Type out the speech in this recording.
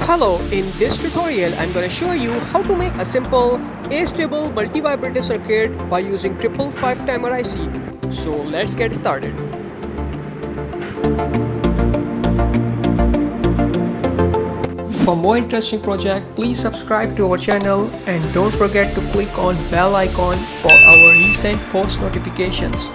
Hello, in this tutorial I'm going to show you how to make a simple Astable Multivibrator Circuit by using 555 timer IC. So let's get started. For more interesting project, please subscribe to our channel and don't forget to click on bell icon for our recent post notifications.